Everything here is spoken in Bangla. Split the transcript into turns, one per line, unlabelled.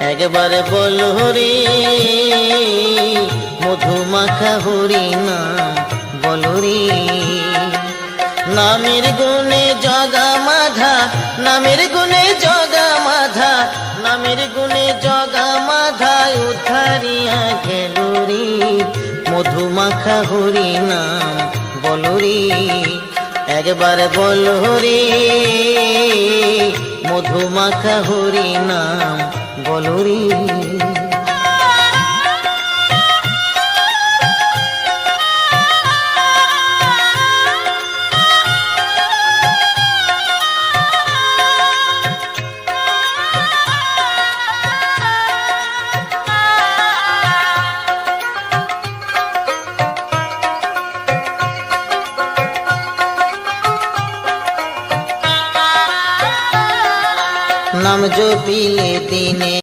একবার বল হরি মধুমাখা হরি নাম বল রে। নামের গুণে জগা মাধা, নামের গুণে জগা মাধা, নামের গুণে জগা মাধা উদ্ধারিয়া গেল রে। মধুমাখা হরি নাম বল রে। একবার বল হরি মধুমাখা হরি নাম বল রে। নাম জপিলে দিনে